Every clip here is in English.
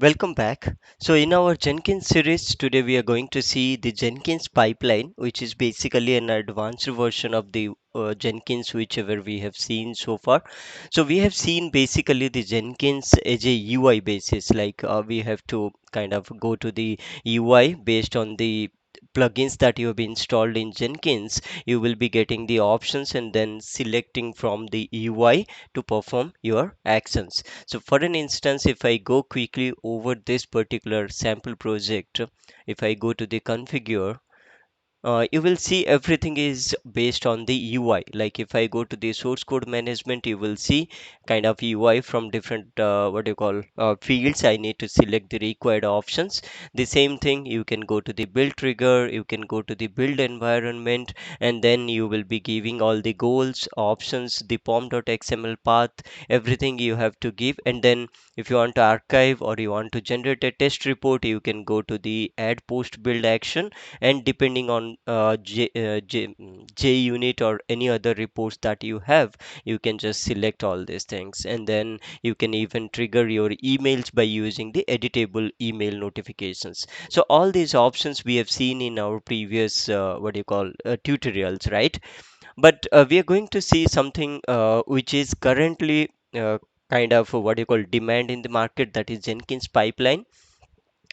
Welcome back. So, in our Jenkins series, today we are going to see the Jenkins pipeline, which is basically an advanced version of the Jenkins, whichever we have seen so far. So, we have seen basically the Jenkins as a UI basis, like we have to kind of go to the UI based on the plugins that you have installed in Jenkins. You will be getting the options and then selecting from the UI to perform your actions. So for an instance, if I go quickly over this particular sample project, if I go to the configure, you will see everything is based on the UI. Like if I go to the source code management, you will see kind of UI from different what do you call fields. I need to select the required options. The same thing, you can go to the build trigger, you can go to the build environment, and then you will be giving all the goals, options, the pom.xml path, everything you have to give. And then if you want to archive or you want to generate a test report, you can go to the add post build action, and depending on JUnit or any other reports that you have, you can just select all these things, and then you can even trigger your emails by using the editable email notifications. So all these options we have seen in our previous what do you call tutorials, right? But we are going to see something which is currently kind of what you call demand in the market, that is Jenkins pipeline.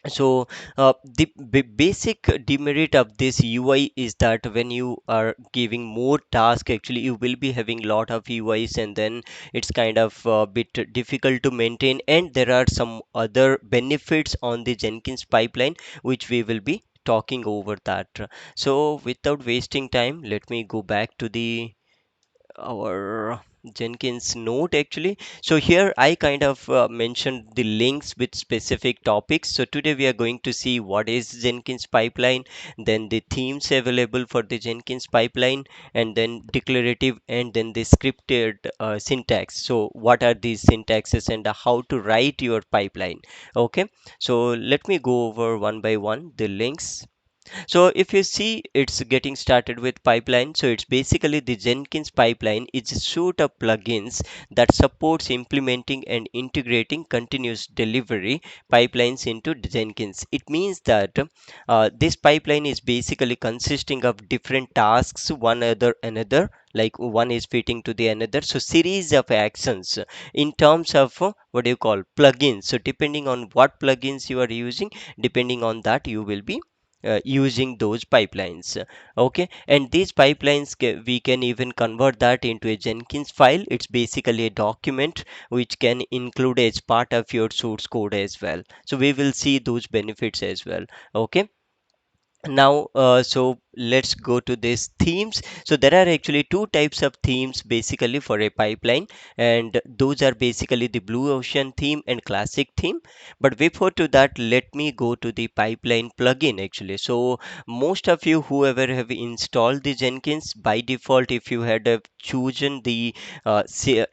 So the basic demerit of this UI is that when you are giving more task, actually you will be having lot of UIs, and then it's kind of a bit difficult to maintain. And there are some other benefits on the Jenkins pipeline which we will be talking over that. So without wasting time, let me go back to the our Jenkins note actually. So here I kind of mentioned the links with specific topics. So today we are going to see what is Jenkins pipeline, then the themes available for the Jenkins pipeline, and then declarative, and then the scripted syntax. So what are these syntaxes and how to write your pipeline? Okay, so let me go over one by one the links. So if you see, it's getting started with pipeline. So it's basically the Jenkins pipeline. It's a suite of plugins that supports implementing and integrating continuous delivery pipelines into Jenkins. It means that this pipeline is basically consisting of different tasks, one other another, like one is fitting to the another. So series of actions in terms of what do you call plugins. So depending on what plugins you are using, depending on that you will be using those pipelines. Okay, and these pipelines we can even convert that into a Jenkins file. It's basically a document which can include as part of your source code as well. So we will see those benefits as well. Okay, now so let's go to these themes. So there are actually two types of themes basically for a pipeline, and those are basically the blue ocean theme and classic theme. But before to that, let me go to the pipeline plugin actually. So most of you whoever have installed the Jenkins, by default if you had chosen the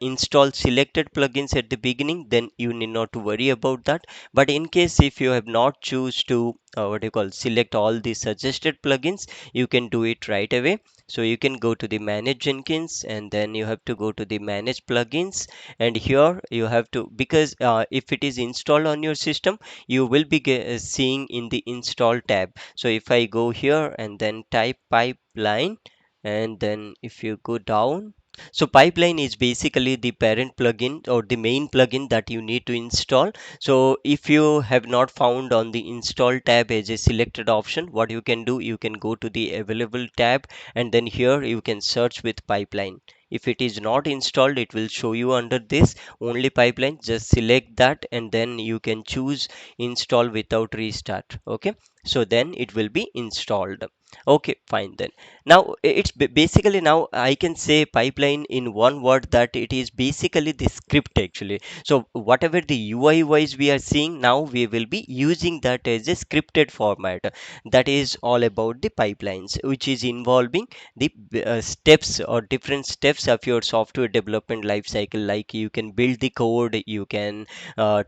install selected plugins at the beginning, then you need not to worry about that. But in case if you have not choose to what do you call select all the suggested plugins, you can do it right away. So you can go to the manage Jenkins, and then you have to go to the manage plugins, and here you have to, because if it is installed on your system, you will be seeing in the install tab. So if I go here and then type pipeline, and then if you go down, so pipeline is basically the parent plugin or the main plugin that you need to install. So if you have not found on the install tab as a selected option, what you can do, you can go to the available tab, and then here you can search with pipeline. If it is not installed, it will show you under this only pipeline. Just select that, and then you can choose install without restart. Okay, so then it will be installed. Okay, fine then. Now it's basically, now I can say pipeline in one word, that it is basically the script actually. So whatever the UI wise we are seeing now, we will be using that as a scripted format. That is all about the pipelines, which is involving the steps or different steps of your software development life cycle. Like you can build the code, you can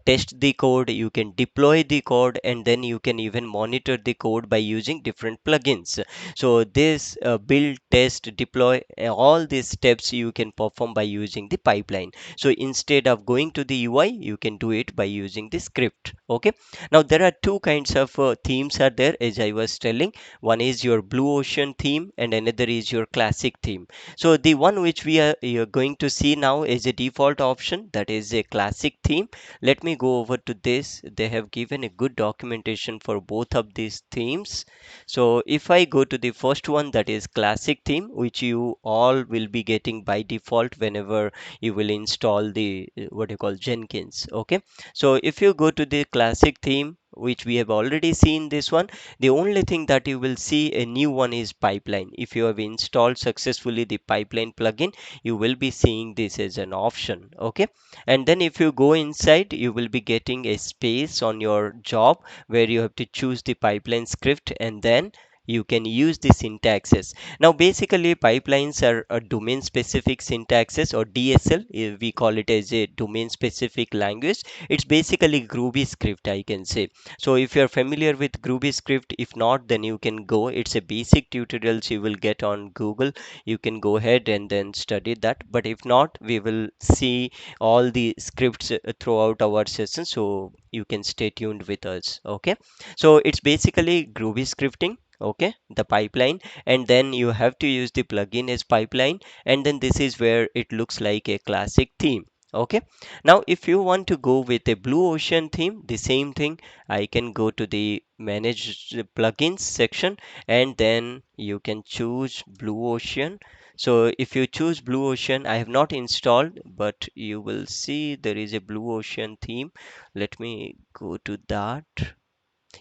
test the code, you can deploy the code, and then you can even monitor the code by using different plugins. Jenkins. So this build, test, deploy, all these steps you can perform by using the pipeline. So instead of going to the UI, you can do it by using the script. Okay. Now there are two kinds of themes are there, as I was telling. One is your blue ocean theme and another is your classic theme. So the one which we are you're going to see now is a default option, that is a classic theme. Let me go over to this. They have given a good documentation for both of these themes. So if I go to the first one, that is classic theme, which you all will be getting by default whenever you will install the what you call Jenkins. Okay. So if you go to the classic theme, which we have already seen this one, the only thing that you will see a new one is pipeline. If you have installed successfully the pipeline plugin, you will be seeing this as an option. Okay. And then if you go inside, you will be getting a space on your job where you have to choose the pipeline script, and then you can use the syntaxes. Now basically pipelines are a domain specific syntaxes, or DSL, we call it as a domain specific language. It's basically Groovy script, I can say. So if you're familiar with Groovy script, if not, then you can go, it's a basic tutorials you will get on Google. You can go ahead and then study that, but if not, we will see all the scripts throughout our session, so you can stay tuned with us. Okay. So it's basically Groovy scripting. Okay, the pipeline, and then you have to use the plugin as pipeline, and then this is where it looks like a classic theme. Okay. Now if you want to go with a blue ocean theme, the same thing, I can go to the manage the plugins section, and then you can choose blue ocean. So if you choose blue ocean, I have not installed, but you will see there is a blue ocean theme. Let me go to that.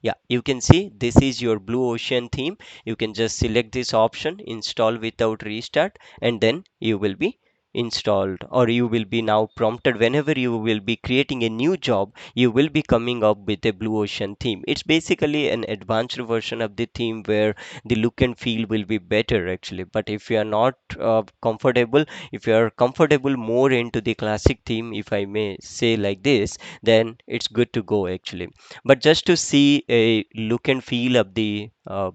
Yeah, you can see this is your blue ocean theme. You can just select this option, install without restart, and then you will be installed, or you will be now prompted whenever you will be creating a new job, you will be coming up with a blue ocean theme. It's basically an advanced version of the theme where the look and feel will be better actually. But if you are not comfortable, if you are comfortable more into the classic theme, if I may say like this, then it's good to go actually. But just to see a look and feel of the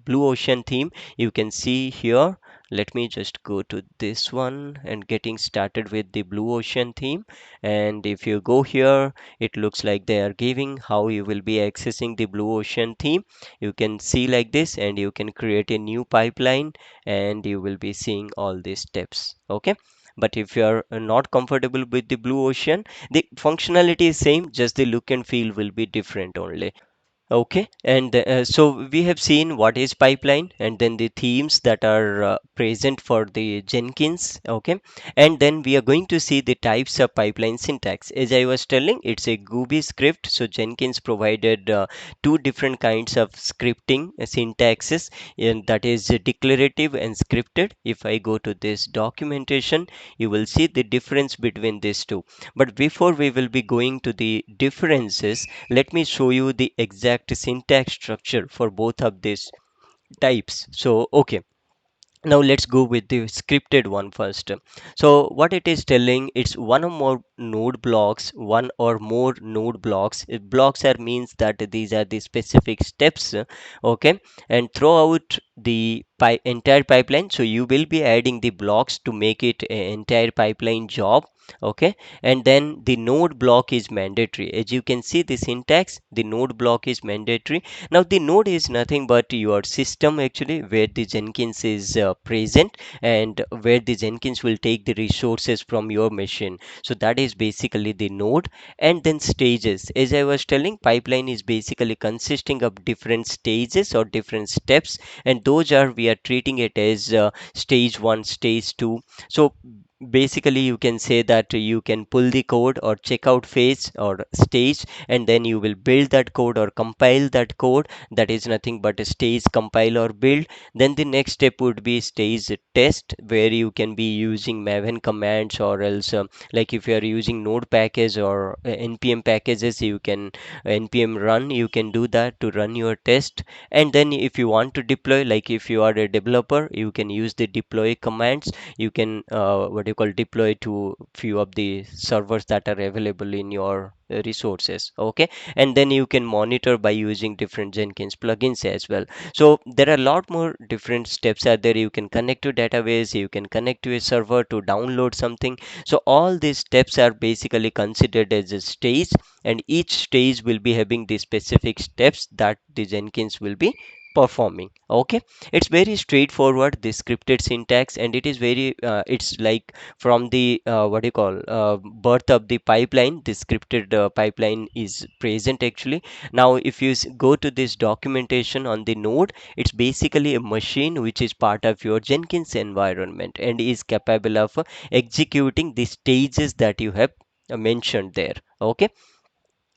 blue ocean theme, you can see here. Let me just go to this one and getting started with the blue ocean theme. And if you go here, it looks like they are giving how you will be accessing the blue ocean theme. You can see like this, and you can create a new pipeline, and you will be seeing all these steps. Okay. But if you are not comfortable with the blue ocean, the functionality is same, just the look and feel will be different only. Okay, and so we have seen what is pipeline, and then the themes that are present for the Jenkins. Okay, and then we are going to see the types of pipeline syntax. As I was telling, it's a Groovy script. So Jenkins provided two different kinds of scripting syntaxes, and that is declarative and scripted. If I go to this documentation, you will see the difference between these two. But before we will be going to the differences, let me show you the exact syntax structure for both of these types. So okay, now let's go with the scripted one first. So what it is telling, it's one or more node blocks, one or more node blocks. Blocks are means that these are the specific steps. Okay, and throughout the entire pipeline, so you will be adding the blocks to make it an entire pipeline job. Okay, and then the node block is mandatory. As you can see the syntax, the node block is mandatory. Now the node is nothing but your system actually, where the Jenkins is present, and where the Jenkins will take the resources from your machine. So that is basically the node. And then stages, as I was telling, pipeline is basically consisting of different stages or different steps, and those are, we are treating it as stage 1, stage 2. So basically you can say that you can pull the code or checkout phase or stage, and then you will build that code or compile that code. That is nothing but a stage compile or build. Then the next step would be stage test, where you can be using maven commands, or else like if you are using node package or npm packages, you can npm run, you can do that to run your test. And then if you want to deploy, like if you are a developer, you can use the deploy commands. You can what do you you call, deploy to few of the servers that are available in your resources. Okay, and then you can monitor by using different Jenkins plugins as well. So there are a lot more different steps out there. You can connect to database, you can connect to a server to download something. So all these steps are basically considered as a stage, and each stage will be having the specific steps that the Jenkins will be performing. Okay, it's very straightforward, the scripted syntax, and it is very it's like from the what do you call, birth of the pipeline, the scripted pipeline is present actually. Now if you go to this documentation on the node, it's basically a machine which is part of your Jenkins environment and is capable of executing the stages that you have mentioned there. Okay,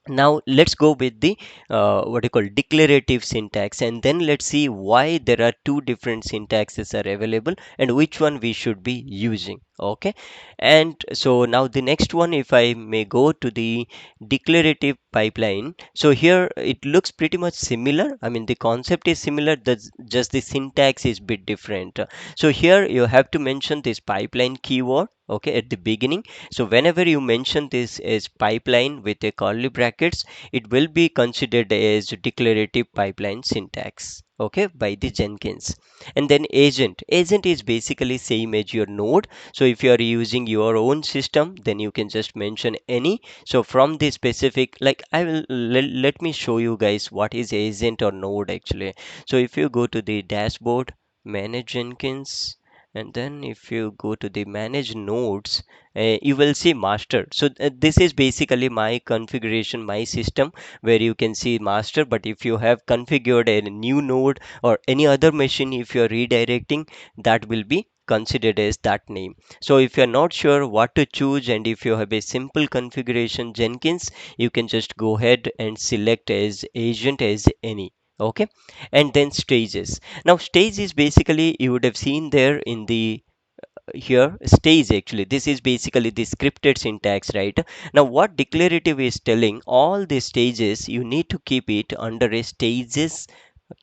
now let's go with the what you call declarative syntax, and then let's see why there are two different syntaxes are available and which one we should be using. Okay, and so now the next one, if I may go to the declarative pipeline, so here it looks pretty much similar. I mean, the concept is similar, that's just the syntax is bit different. So here you have to mention this pipeline keyword, okay, at the beginning. So whenever you mention this as pipeline with a curly brackets, it will be considered as declarative pipeline syntax, okay, by the Jenkins. And then agent is basically same as your node. So if you are using your own system, then you can just mention any. So from the specific, like I will let me show you guys what is agent or node actually. So if you go to the dashboard, manage Jenkins, and then if you go to the manage nodes, you will see master. So this is basically my configuration, my system, where you can see master. But if you have configured a new node or any other machine, if you're redirecting, that will be considered as that name. So if you're not sure what to choose, and if you have a simple configuration Jenkins, you can just go ahead and select as agent as any. Okay, and then stages. Now stage is basically, you would have seen there in the here stage, actually this is basically the scripted syntax, right? Now what declarative is telling, all the stages you need to keep it under a stages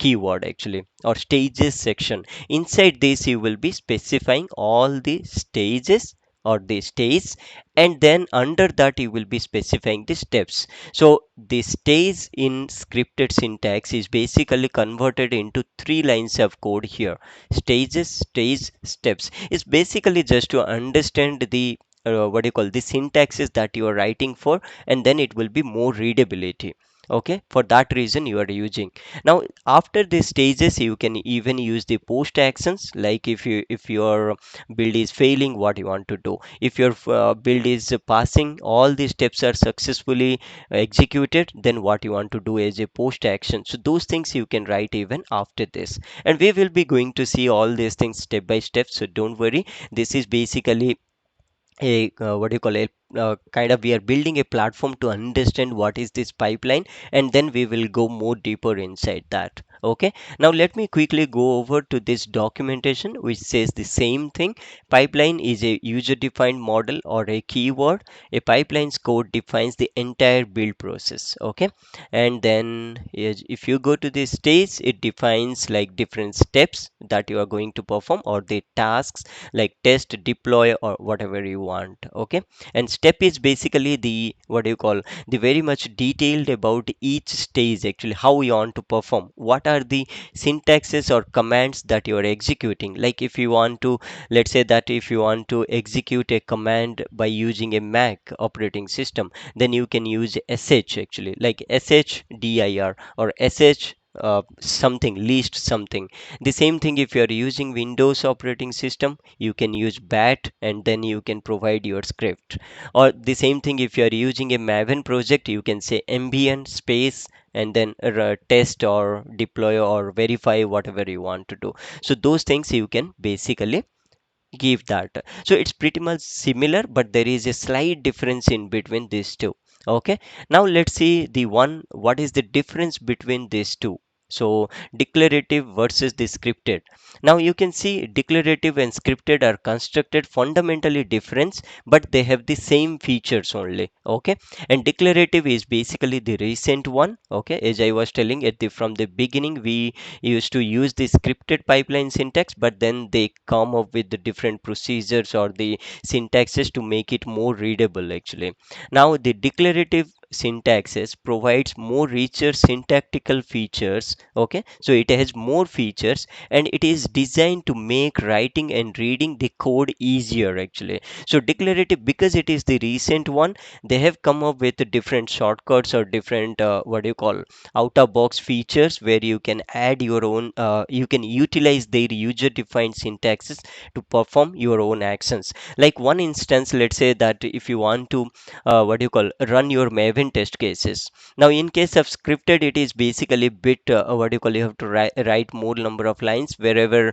keyword actually, or stages section. Inside this you will be specifying all the stages or the stage, and then under that you will be specifying the steps. So the stage in scripted syntax is basically converted into three lines of code here: stages, stage, steps. It's basically just to understand the what do you call, the syntaxes that you are writing for, and then it will be more readability. Okay, for that reason you are using. Now after these stages you can even use the post actions, like if your build is failing, what you want to do, if your build is passing, all the steps are successfully executed, then what you want to do is a post action. So those things you can write even after this, and we will be going to see all these things step by step, so don't worry. This is basically a what do you call, a kind of, we are building a platform to understand what is this pipeline, and then we will go more deeper inside that. Okay, now let me quickly go over to this documentation which says the same thing. Pipeline is a user defined model or a keyword. A pipeline's code defines the entire build process. Okay, and then if you go to this stage, it defines like different steps that you are going to perform, or the tasks like test, deploy, or whatever you want. Okay, and step is basically the what do you call, the very much detailed about each stage, actually how you want to perform, what are the syntaxes or commands that you are executing. Like if you want to, let's say that if you want to execute a command by using a Mac operating system, then you can use sh, actually like shdir or sh something, least something. The same thing if you are using Windows operating system, you can use bat, and then you can provide your script. Or the same thing if you are using a Maven project, you can say ambient space and then test or deploy or verify, whatever you want to do. So those things you can basically give that. So it's pretty much similar, but there is a slight difference in between these two. Okay, now let's see the one, what is the difference between these two. So declarative versus the scripted. Now you can see declarative and scripted are constructed fundamentally different, but they have the same features only. Okay, and declarative is basically the recent one. Okay, as I was telling at the from the beginning, we used to use the scripted pipeline syntax, but then they come up with the different procedures or the syntaxes to make it more readable actually. Now the declarative syntaxes provides more richer syntactical features. Okay, so it has more features and it is designed to make writing and reading the code easier actually. So declarative, because it is the recent one, they have come up with different shortcuts or different what do you call out of box features where you can add your own you can utilize their user defined syntaxes to perform your own actions. Like one instance, let's say that if you want to what do you call run your maven test cases. Now in case of scripted, it is basically bit what do you call you have to write more number of lines, wherever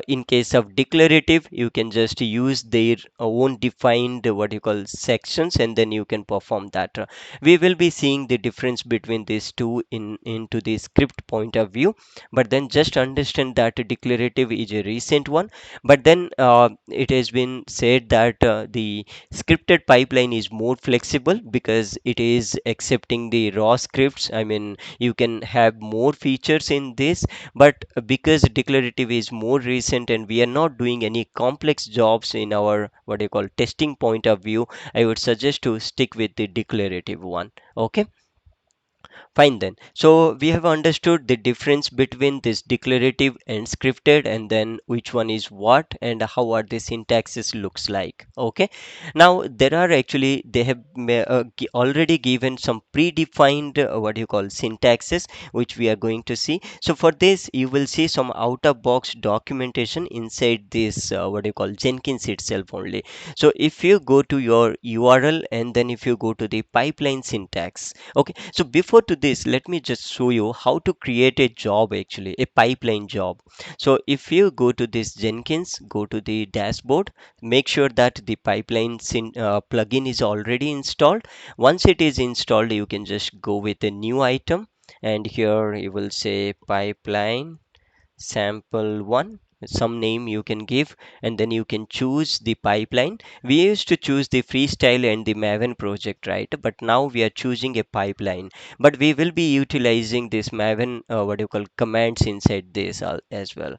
in case of declarative you can just use their own defined what you call sections, and then you can perform that. We will be seeing the difference between these two in into the script point of view, but then just understand that declarative is a recent one. But then it has been said that the scripted pipeline is more flexible because it is accepting the raw scripts. I mean, you can have more features in this, but because declarative is more recent and we are not doing any complex jobs in our what do you call testing point of view, I would suggest to stick with the declarative one. Okay, fine then. So we have understood the difference between this declarative and scripted, and then which one is what and how are the syntaxes looks like. Okay. Now there are actually they have already given some predefined what do you call syntaxes which we are going to see. So for this you will see some out of box documentation inside this what do you call Jenkins itself only. So if you go to your URL and then if you go to the pipeline syntax. Okay, so before to this, let me just show you how to create a job actually, a pipeline job. So if you go to this Jenkins, go to the dashboard, make sure that the pipeline plugin is already installed. Once it is installed, you can just go with a new item, and here you will say pipeline sample one, some name you can give, and then you can choose the pipeline. We used to choose the freestyle and the maven project, right? But now we are choosing a pipeline, but we will be utilizing this maven what do you call commands inside this as well.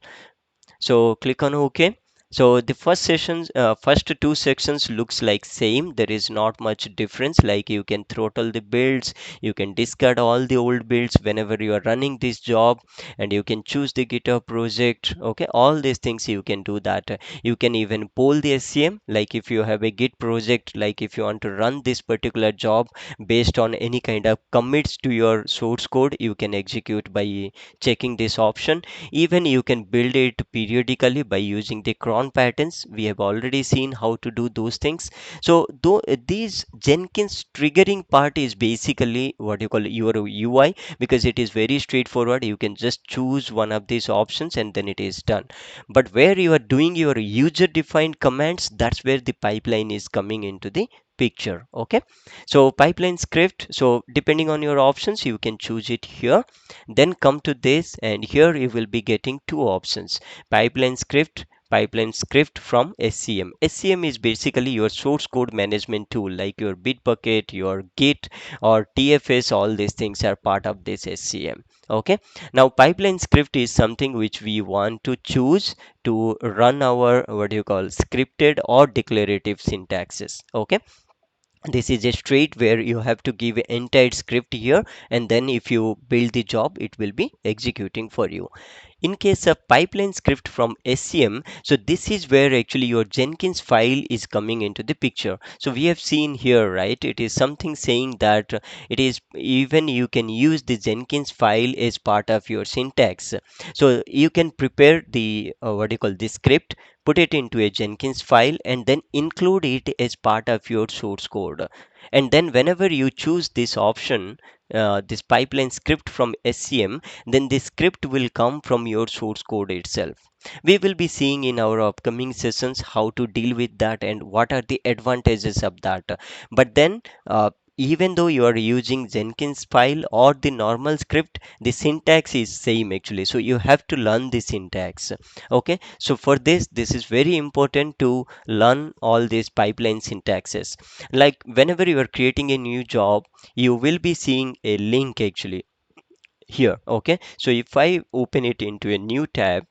So click on OK. So the first two sections looks like same. There is not much difference. Like you can throttle the builds, you can discard all the old builds whenever you are running this job, and you can choose the GitHub project. Okay, all these things you can do that. You can even poll the SCM. Like if you have a Git project, like if you want to run this particular job based on any kind of commits to your source code, you can execute by checking this option. Even you can build it periodically by using the cron patterns. We have already seen how to do those things. So though these Jenkins triggering part is basically what you call your UI, because it is very straightforward. You can just choose one of these options and then it is done. But where you are doing your user defined commands, that's where the pipeline is coming into the picture. Okay, so pipeline script, so depending on your options you can choose it here. Then come to this, and here you will be getting two options: pipeline script from SCM. SCM is basically your source code management tool, like your Bitbucket, your Git, or TFS. All these things are part of this SCM. Okay, now pipeline script is something which we want to choose to run our what do you call scripted or declarative syntaxes. Okay, this is a straight where you have to give an entire script here, and then if you build the job it will be executing for you. In case of pipeline script from SCM, so this is where actually your Jenkins file is coming into the picture. So we have seen here, right? It is something saying that it is even you can use the Jenkins file as part of your syntax. So you can prepare the what do you call this script, put it into a Jenkins file, and then include it as part of your source code. And then whenever you choose this option, this pipeline script from SCM, then the script will come from your source code itself. We will be seeing in our upcoming sessions how to deal with that and what are the advantages of that. But then even though you are using Jenkins file or the normal script, the syntax is same actually. So you have to learn the syntax. Okay, so for this is very important to learn all these pipeline syntaxes. Like whenever you are creating a new job, you will be seeing a link actually here. Okay, so if I open it into a new tab,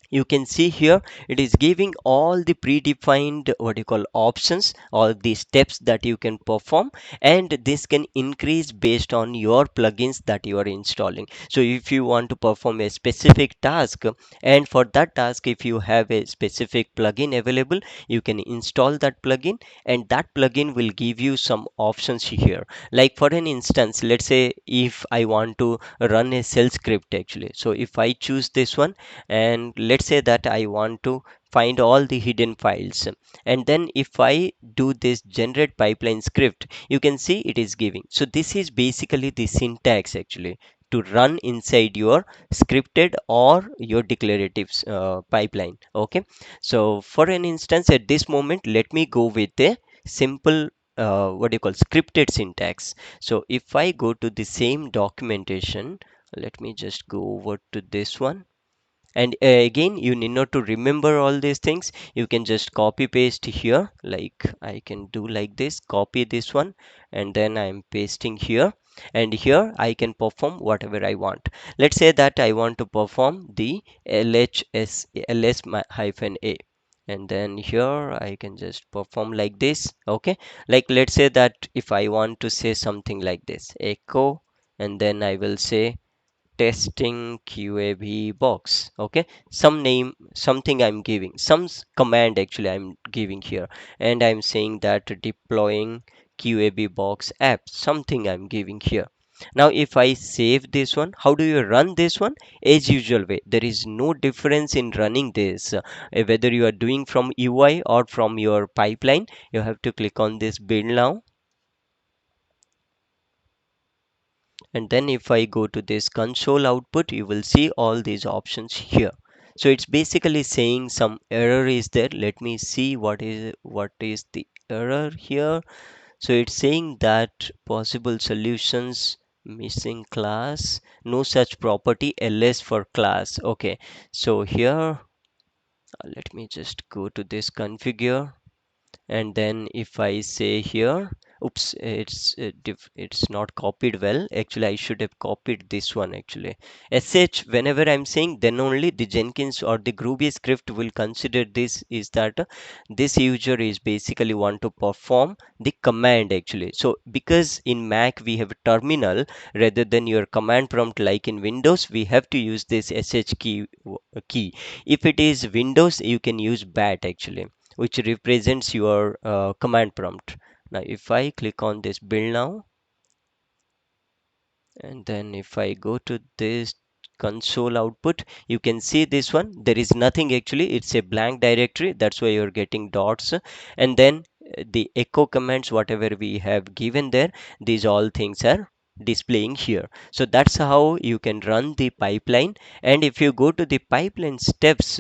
you can see here it is giving all the predefined what you call options, all the steps that you can perform, and this can increase based on your plugins that you are installing. So if you want to perform a specific task, and for that task if you have a specific plugin available, you can install that plugin, and that plugin will give you some options here. Like for an instance, let's say if I want to run a shell script actually, so if I choose this one, and let's say that I want to find all the hidden files, and then if I do this generate pipeline script, you can see it is giving. So this is basically the syntax actually to run inside your scripted or your declarative pipeline. Okay, so for an instance at this moment, let me go with a simple what do you call scripted syntax. So if I go to the same documentation, let me just go over to this one, and again you need not to remember all these things. You can just copy paste here, like I can do like this, copy this one, and then I'm pasting here, and here I can perform whatever I want. Let's say that I want to perform the hyphen a, and then here I can just perform like this. Okay, like let's say that if I want to say something like this, echo, and then I will say testing QAB box. Okay, some name, something I'm giving, some command actually I'm giving here, and I'm saying that deploying QAB box app, something I'm giving here. Now if I save this one, how do you run this one? As usual way, there is no difference in running this, whether you are doing from UI or from your pipeline. You have to click on this build now, and then if I go to this console output, you will see all these options here. So it's basically saying some error is there. Let me see what is the error here. So it's saying that possible solutions, missing class, no such property, ls for class. Okay, so here let me just go to this configure, and then if I say here, oops, it's not copied well. Actually I should have copied this one actually. Sh, whenever I'm saying, then only the Jenkins or the Groovy script will consider this is that this user is basically want to perform the command actually. So because in Mac we have a terminal rather than your command prompt, like in Windows we have to use this sh key. If it is Windows, you can use bat actually, which represents your command prompt. Now if I click on this build now, and then if I go to this console output, you can see this one, there is nothing actually, it's a blank directory, that's why you're getting dots. And then the echo commands, whatever we have given there, these all things are displaying here. So that's how you can run the pipeline. And if you go to the pipeline steps,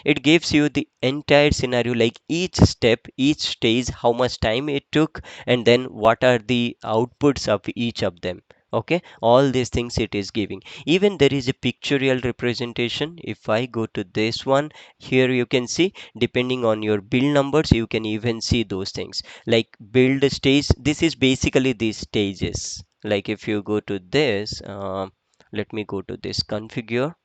it gives you the entire scenario, like each step, each stage, how much time it took, and then what are the outputs of each of them. Okay, all these things it is giving. Even there is a pictorial representation. If I go to this one, here you can see, depending on your build numbers, you can even see those things, like build stage. This is basically these stages. Like if you go to this, let me go to this configure.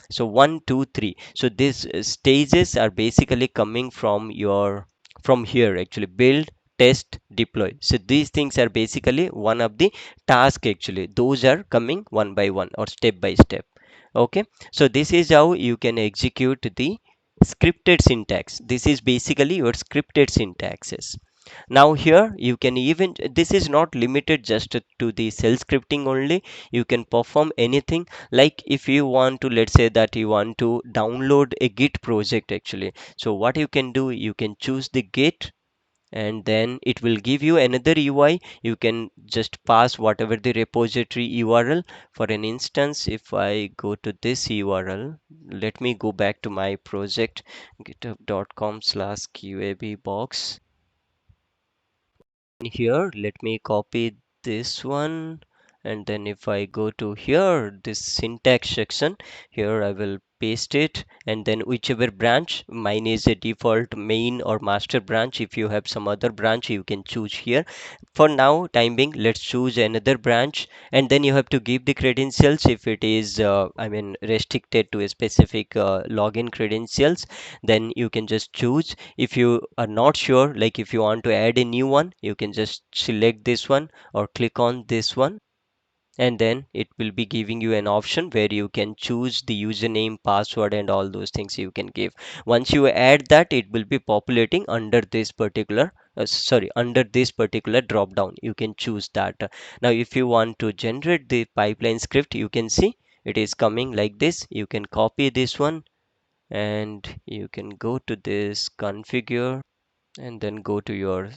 So one, two, three, so these stages are basically coming from your, from here actually, build, test, deploy. So these things are basically one of the task actually, those are coming one by one or step by step. Okay, so this is how you can execute the scripted syntax. This is basically your scripted syntaxes. Now here you can even, this is not limited just to the cell scripting only, you can perform anything. Like if you want to, let's say that you want to download a git project actually, so what you can do, you can choose the git, and then it will give you another UI. You can just pass whatever the repository URL. For an instance, if I go to this URL, let me go back to my project, github.com/qab box. Here let me copy this one, and then if I go to here, this syntax section, here I will paste it, and then whichever branch, mine is a default main or master branch. If you have some other branch, you can choose here. For now time being, let's choose another branch, and then you have to give the credentials. If it is I mean restricted to a specific login credentials, then you can just choose. If you are not sure, like if you want to add a new one, you can just select this one or click on this one, and then it will be giving you an option where you can choose the username, password, and all those things you can give. Once you add that, it will be populating under this particular under this particular drop down. You can choose that. Now if you want to generate the pipeline script, you can see it is coming like this. You can copy this one, and you can go to this configure, and then go to your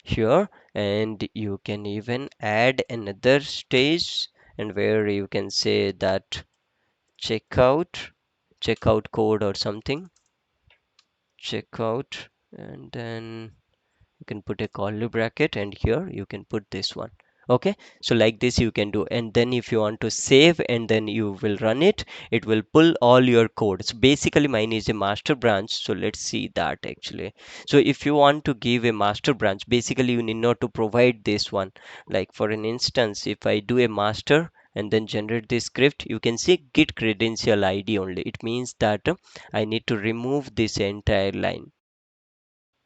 here, and you can even add another stage, and where you can say that checkout checkout code or something, checkout, and then you can put a curly bracket, and here you can put this one. Okay, so like this you can do, and then if you want to save and then you will run it, it will pull all your codes. Basically mine is a master branch, so let's see that actually. So if you want to give a master branch, basically you need not to provide this one. Like for an instance, if I do a master and then generate this script, you can see git credential id only. It means that I need to remove this entire line.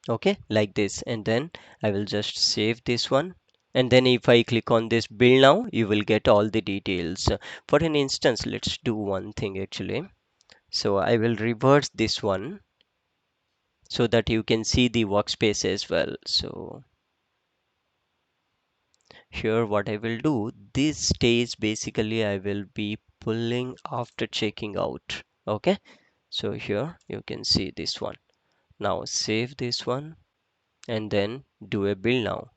Okay, like this, and then I will just save this one, and then if I click on this build now, you will get all the details. For an instance, let's do one thing actually. So I will reverse this one so that you can see the workspace as well. So here what I will do, this stage basically I will be pulling after checking out. Okay, so here you can see this one. Now save this one, and then do a build now.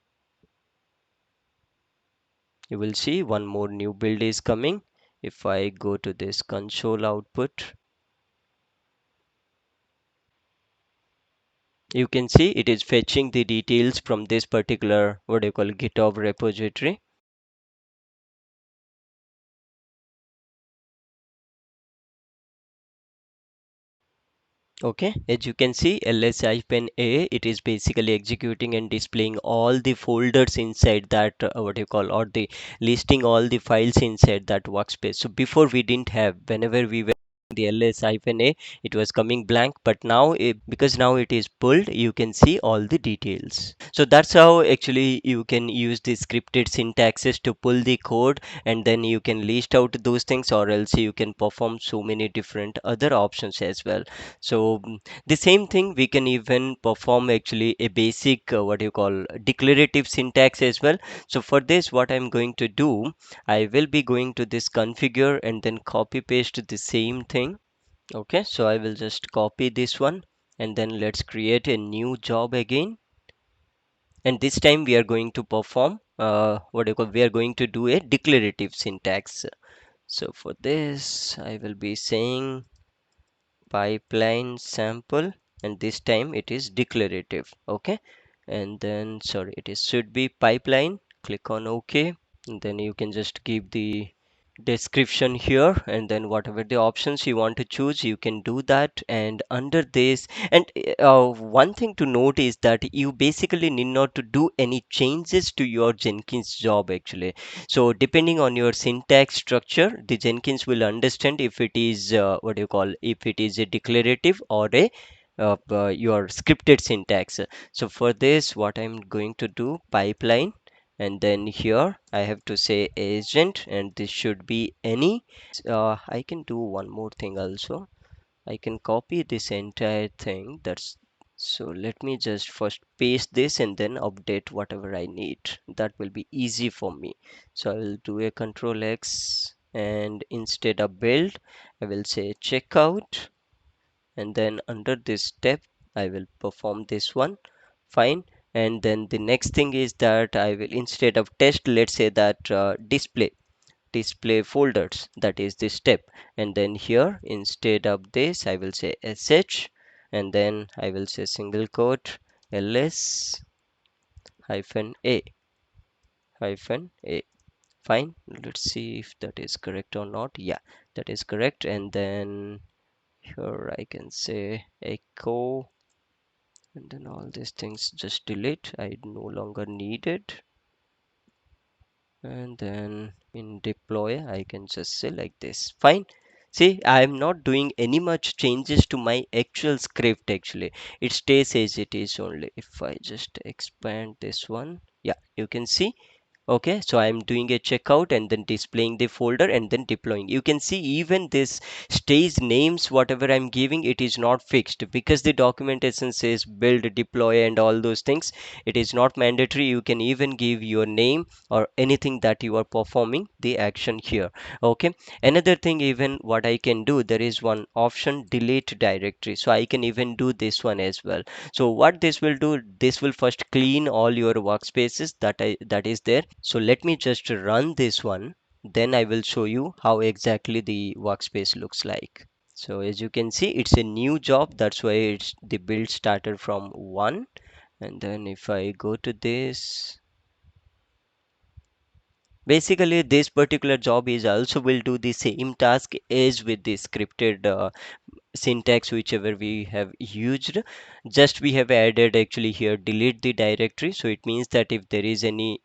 You will see one more new build is coming. If I go to this console output, you can see it is fetching the details from this particular, what do you call, GitHub repository. Okay, as you can see, ls-a, it is basically executing and displaying all the folders inside that, what do you call, or the listing all the files inside that workspace. So before we didn't have, whenever we were the ls-a, it was coming blank, but now because now it is pulled, you can see all the details. So that's how actually you can use the scripted syntaxes to pull the code, and then you can list out those things, or else you can perform so many different other options as well. So the same thing we can even perform actually a basic, what you call, declarative syntax as well. So for this, what I'm going to do, I will be going to this configure and then copy paste the same thing. Okay, so I will just copy this one, and then let's create a new job again, and this time we are going to perform, what do you call, we are going to do a declarative syntax. So for this I will be saying pipeline sample, and this time it is declarative. Okay, and then sorry, it is should be pipeline. Click on OK, and then you can just give the description here, and then whatever the options you want to choose, you can do that. And under this, and one thing to note is that you basically need not to do any changes to your Jenkins job actually. So depending on your syntax structure, the Jenkins will understand if it is, what do you call, if it is a declarative or a your scripted syntax. So for this, what I'm going to do, pipeline, and then here I have to say agent, and this should be any. I can do one more thing also. I can copy this entire thing. That's so let me just first paste this and then update whatever I need. That will be easy for me. So I will do a control X, and instead of build, I will say checkout, and then under this step I will perform this one. Fine. And then the next thing is that I will, instead of test, let's say that display folders, that is the step. And then here instead of this I will say sh, and then I will say single quote ls, hyphen a hyphen a. Fine, let's see if that is correct or not. Yeah, that is correct. And then here I can say echo, and then all these things just delete, I no longer need it. And then in deploy I can just select this. Fine, see, I'm not doing any much changes to my actual script. Actually it stays as it is only. If I just expand this one, yeah, you can see. Okay, so I'm doing a checkout and then displaying the folder and then deploying. You can see even this stage names, whatever I'm giving, it is not fixed because the documentation says build, deploy, and all those things. It is not mandatory. You can even give your name or anything that you are performing the action here. Okay, another thing, even what I can do, there is one option delete directory. So I can even do this one as well. So what this will do, this will first clean all your workspaces that is there. So let me just run this one, then I will show you how exactly the workspace looks like. So as you can see, it's a new job, that's why it's the build started from 1. And then if I go to this, basically this particular job is also will do the same task as with the scripted syntax whichever we have used. Just we have added actually here delete the directory. So it means that if there is any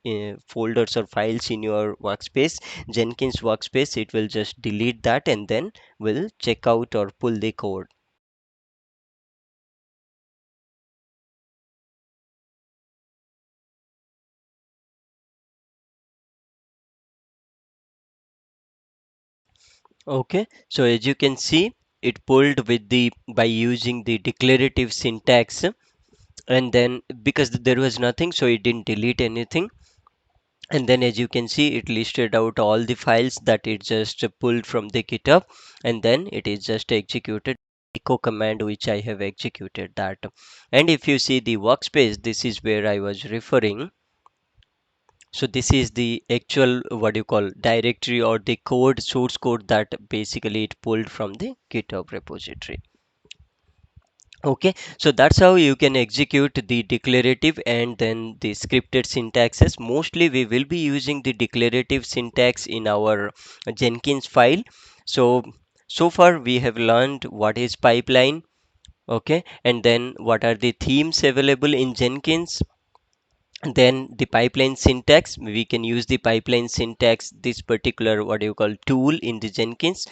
folders or files in your workspace, Jenkins workspace, it will just delete that and then will check out or pull the code. Okay, so as you can see, it pulled with the by using the declarative syntax. And then because there was nothing, so it didn't delete anything. And then as you can see, it listed out all the files that it just pulled from the GitHub, and then it is just executed echo command which I have executed that. And if you see the workspace, this is where I was referring. So this is the actual what you call directory or the code, source code, that basically it pulled from the GitHub repository. Okay, so that's how you can execute the declarative and then the scripted syntaxes. Mostly we will be using the declarative syntax in our Jenkins file. So, so far we have learned what is pipeline, okay, and then what are the themes available in Jenkins. Then the pipeline syntax, we can use the pipeline syntax, this particular what you call tool in the Jenkins,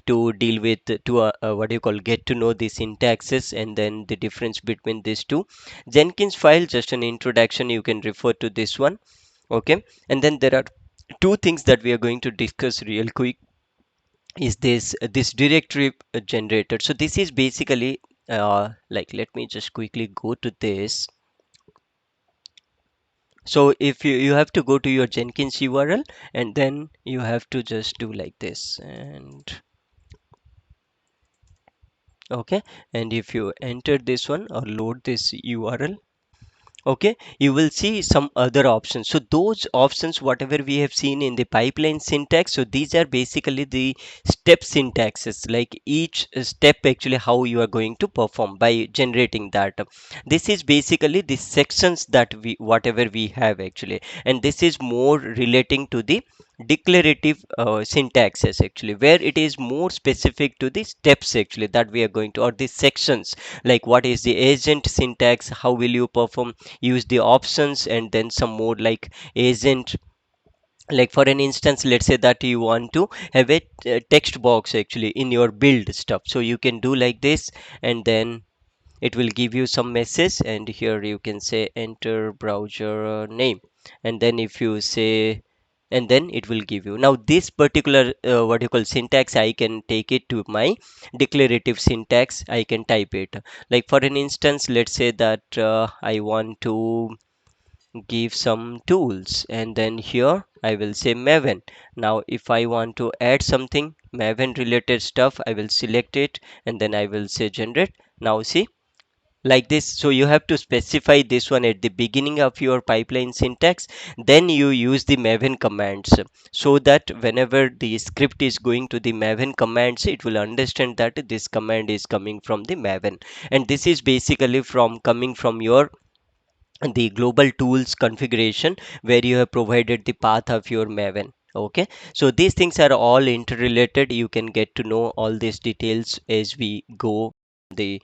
to deal with to what you call get to know the syntaxes and then the difference between these two. Jenkins file, just an introduction, you can refer to this one. Okay, and then there are two things that we are going to discuss real quick, is this directory generator. So this is basically like, let me just quickly go to this. So if you have to go to your Jenkins URL, and then you have to just do like this, and okay, and if you enter this one or load this URL, okay, you will see some other options. So those options whatever we have seen in the pipeline syntax, so these are basically the step syntaxes, like each step actually how you are going to perform by generating that. This is basically the sections that we whatever we have actually, and this is more relating to the declarative syntaxes actually, where it is more specific to the steps actually that we are going to, or the sections, like what is the agent syntax, how will you perform, use the options, and then some more like agent. Like for an instance, let's say that you want to have a text box actually in your build stuff, so you can do like this, and then it will give you some message, and here you can say enter browser name, and then if you say, and then it will give you. Now this particular what you call syntax, I can take it to my declarative syntax, I can type it. Like for an instance, let's say that I want to give some tools, and then here I will say Maven. Now if I want to add something Maven related stuff, I will select it, and then I will say generate. Now see, like this. So you have to specify this one at the beginning of your pipeline syntax, then you use the Maven commands, so that whenever the script is going to the Maven commands, it will understand that this command is coming from the Maven, and this is basically from coming from your the global tools configuration where you have provided the path of your maven. Okay, so these things are all interrelated. You can get to know all these details as we go the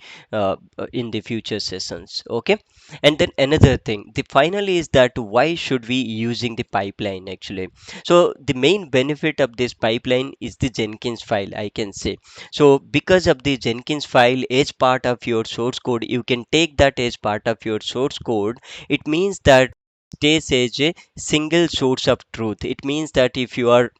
in the future sessions. Okay, and then another thing, the final is that why should we using the pipeline actually. So the main benefit of this pipeline is the Jenkins file, I can say. So because of the Jenkins file as part of your source code, you can take that as part of your source code. It means that stays as a single source of truth. It means that if you are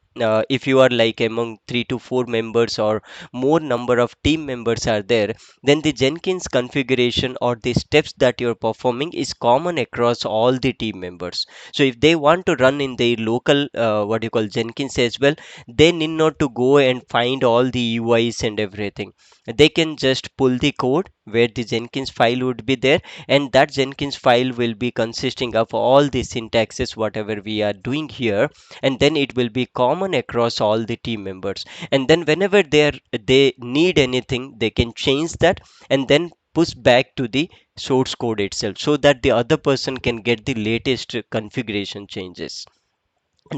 like among 3 to 4 members or more number of team members are there, then the Jenkins configuration or the steps that you're performing is common across all the team members. So if they want to run in their local what you call Jenkins as well, they need not to go and find all the UIs and everything. They can just pull the code where the Jenkins file would be there, and that Jenkins file will be consisting of all the syntaxes whatever we are doing here, and then it will be common across all the team members. And then whenever they need anything, they can change that and then push back to the source code itself so that the other person can get the latest configuration changes.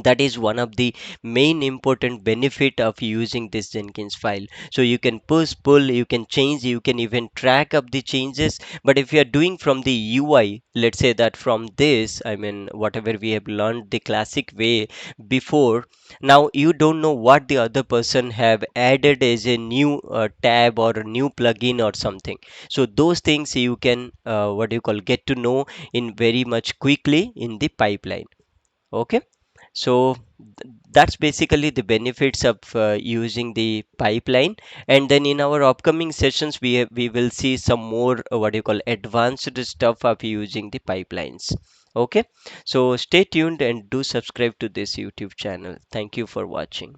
That is one of the main important benefit of using this Jenkins file. So you can push, pull, you can change, you can even track up the changes. But if you are doing from the UI, let's say that from this, I mean whatever we have learned the classic way before, now you don't know what the other person have added as a new tab or a new plugin or something. So those things you can what do you call get to know in very much quickly in the pipeline. Okay, so that's basically the benefits of using the pipeline. And then in our upcoming sessions we will see some more what you call advanced stuff of using the pipelines. Okay, so stay tuned and do subscribe to this YouTube channel. Thank you for watching.